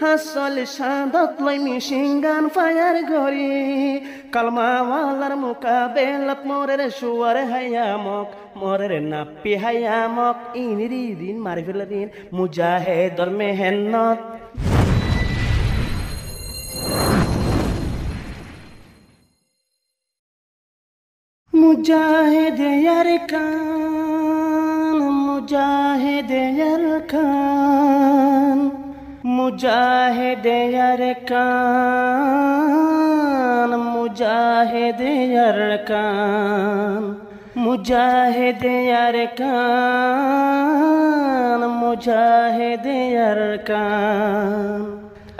হাসল সাদত লই মিশিংগান ফায়ার গরি কালমাওয়ালার মুকাবেলাত মোরের শুয়ার হায়ামক মোরের নাপি হায়ামক ইনিরি দিন মারি ফেলদিন মুজাহিদর মেহনত মুজাহিদ ইয়ারকান মুজাহিদ ইয়ারকান মুজাহিদ ইয়ারকান মুজাহিদ ইয়ারকান মুজাহিদ ইয়ারকান মুজাহিদ ইয়ারকান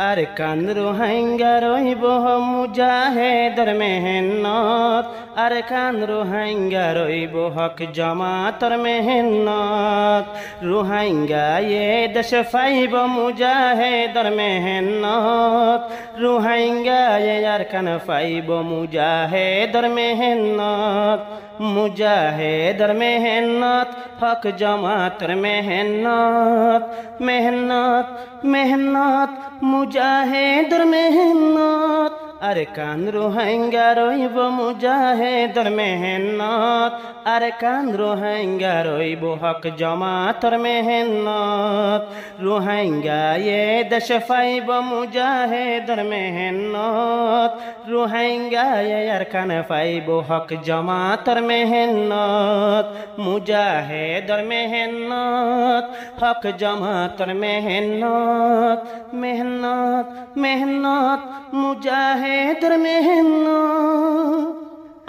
अरकान रोहिंगा रोइबो मुजाहिदर मेहनत अरकान रोहिंगा रोइबो हक जमातर मेहनत रोहिंगा ये दश फाइबो मुजाहिदर मेहनत रोहिंगा ये अरकान फाइबो मुजाहिदर मेहनत मुजाहिदर मेहनत हक जमातर मेहनत मेहनत मेहनत मुजाहिदर मेहनत अरकान रोहिंगा रोइबो मुजाहिदर मेहनत अरकान रोहिंगा रोइबो हक जमातर मेहनत रोहिंगा ये दश फाइबो मुजाहिदर मेहनत रोहिंगा ये अरकान फाइबो हक जमातर मेहनत मुजाहिदर मेहनत हक जमातर मेहनत मेहनत मेहनत मुजाहिदर मेहनत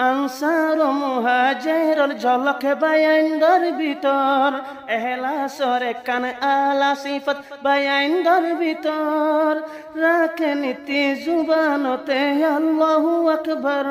আনসার ও মুহাজিরুল ঝলক বায়াইন্দর ভিতর এহলাসর কান আলা সিফত বায়াইন্দর ভিতর রাখে নীতি জুবানতে আল্লাহু আকবার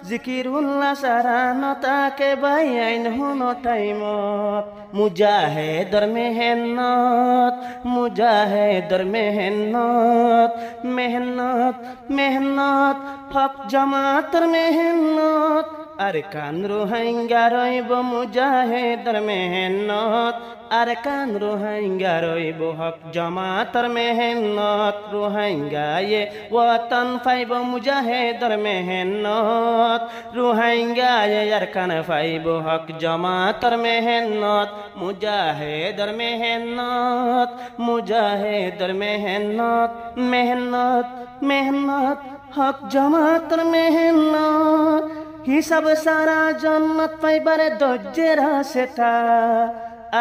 জিকিরুল্লাহ সারানতাকে বায়াইন হুনো টাইমত মুজাহিদর মেহনত মুজাহিদর মেহনত মেহনত মেহনত হক জামাতের মেহনত अरकान रोहिंगा रोइबो मुजाहिदर मेहनत अरकान रोहिंगा रोइबो हक जमातर मेहनत रोहिंगा ये वतन फाइबो मुजाहिदर मेहनत रोहिंगा ये अरकान फाइबो हक जमातर मेहनत मुजाहिदर मेहनत मुजाहिदर मेहनत मेहनत मेहनत हक जमातर मेहनत हिसाब सारा जन्नत पाइबारे धैर्যের আশাটা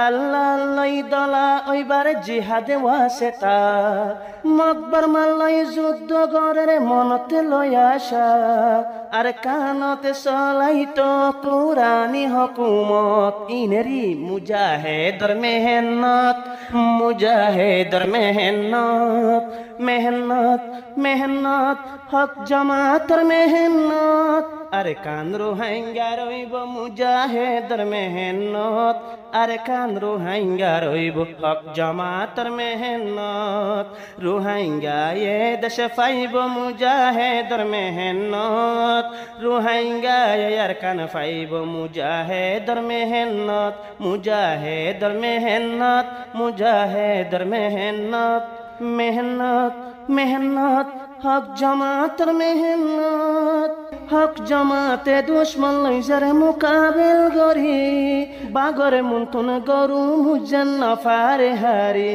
আল্লাহ লই দলা ওইবারে জিহাদে ওয়াসেতা মকবর মালাই যুদ্ধ গরের মনতে লই আসা আর কানতে চলাইতো কুরানি হুকুমত ইনেরি মুজাহিদর মেহনত মুজাহিদর মেহনত মেহনত মেহনত হক জামাতের মেহনত अरकान रोहिंगा रोइबो मुजाहिदर मेहनत अरकान रोहिंगा रोइबो हक जमातर मेहनत रोहिंगा ये दश फाइबो मुजाहिदर मेहनत रोहिंगा ये अरकान फाइबो मुजाहिदर मेहनत मुजाहिदर मेहनत मुजाहिदर मेहनत मेहनत मेहनत हक जमातर मेहनत हक जमाते दुश्मन लैजर मुकाबिल गरी बागरे मुंतुन गरु मुजन्न फारे हारी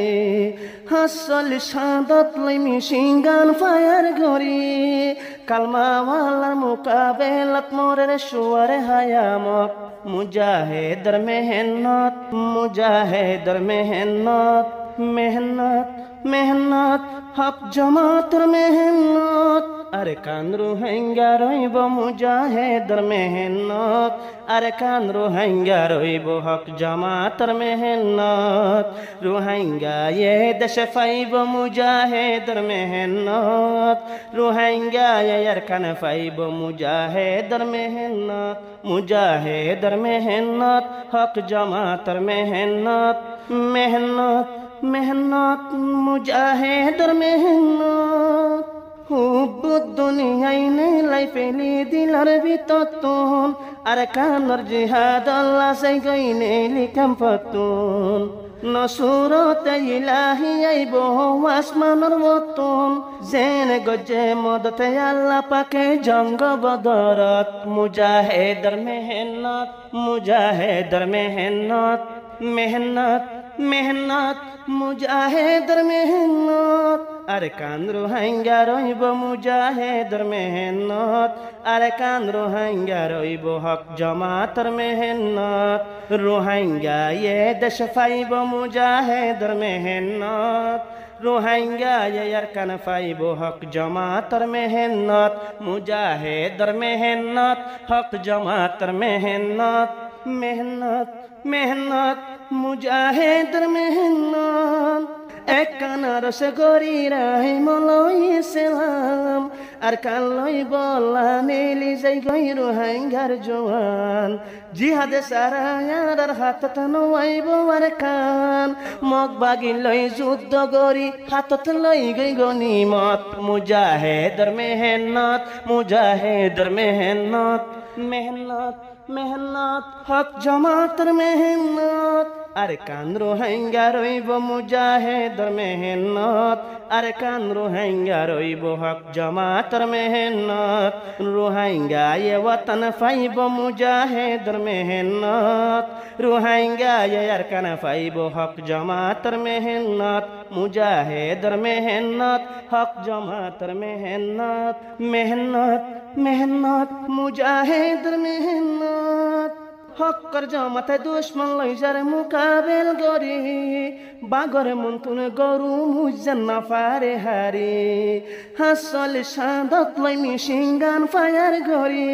हासल सादत लै मिशिंगान फायर गरी कालमावालार मुकाबिलात मोरेर शुआर हायामक मुजाहिदर मेहनत मुजाहिदर मेहनत मेहनत मेहनत हक जमातर मेहनत अरकान रोहिंगा रोइबो मुजाहिदर मेहनत अरकान रोहिंगा रोइबो हक जमातर मेहनत रोहिंगा ये दश फाइबो मुजाहिदर मेहनत रोहिंगा ये अरकान फाइबो मुजाहिदर मेहनत मुजाहिदर मेहनत हक जमातर मेहनत मेहनत मेहनत मुजाहिदर मेहनत উব্বুদ দুনিয়ায় নেলাই ফেলি দিলার ভিতর তুন আর কানর জিহাদ আল্লাহ সেই গইনে লিখাম ফতুন নসুরতে ইলাহি আইব আসমানের মতন জেন গজে মদতে আল্লাহ পাকে জঙ্গ বদরত মুজাহিদর মেহনত মুজাহিদর মেহনত মেহনত মেহনত মুজাহিদর মেহনত আরে কান রোহিঙ্গা রইব মুজাহিদর মেহনত আরে কান রোহিঙ্গা রইব হক জমাতর মেহনত রোহিঙ্গা এ দেশ পাইব মুজাহিদর মেহনত রোহিঙ্গা ইয়ার কান পাইব হক জমাতর মেহনত মুজাহিদর মেহনত হক জমাতর মেহনত মেহনত মেহনত মুজাহিদর মেহনত এক কানার সে গরি রাহিমলই ইসলাম আর কান লই বলা নেলি যাই গই রোহিঙ্গার জওয়ান জিহাদে সারায়ার হাতত নওয়াইব আর কান মগ বাগি লই যুদ্ধ গরি হাতত লই গই গনিমত মুজাহিদর মেহনত মুজাহিদর মেহনত মেহনত মেহনত হক জমাতর মেহনত আরে কান রোহিঙ্গা রইব মুজাহিদর মেহনত আরে কান রোহিঙ্গা রইব হক জমাতর মেহনত রোহিঙ্গা এ ওতন পাইব মুজাহিদর মেহনত রোহিঙ্গা এর কান পাইব হক জমাতর মেহনত মুজাহিদর মেহনত হক জমাতর মেহনত মেহনত মেহনত মুজাহিদর মেহনত হকর জমাতে দুশ্মন লই যার মুকাবেল গরি বাগর মন্তুন গরু মুজান না পারে হারি হাসল সাদত লই মিশিংগান ফায়ার গরি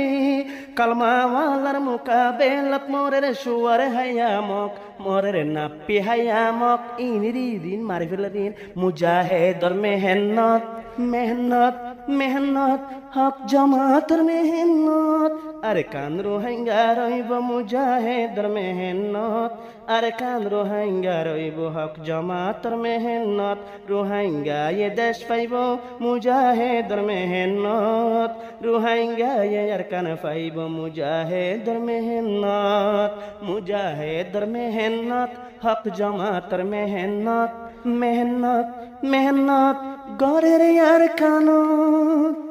কালমাওয়ালার মুকাবেলত মোরের সুয়ার হায়ামক মোরের নাপি হায়ামক ইনিরি দিন মারি ফেলদিন মুজাহিদর মেহনত মেহনত মেহনত হক জমাতর মেহনত আরে কান রোহিঙ্গা রইব মুজাহিদর মেহনত আরে কান রোহিঙ্গা রইব হক জমাতর মেহনত রোহিঙ্গা এ দেশ পাইব মুজাহিদর মেহনত রোহিঙ্গা এর কান পাইব মুজাহিদর মেহনত মুজাহিদর মেহনত হক জমাতর মেহনত মেহনত মেহনত গরের আর কানত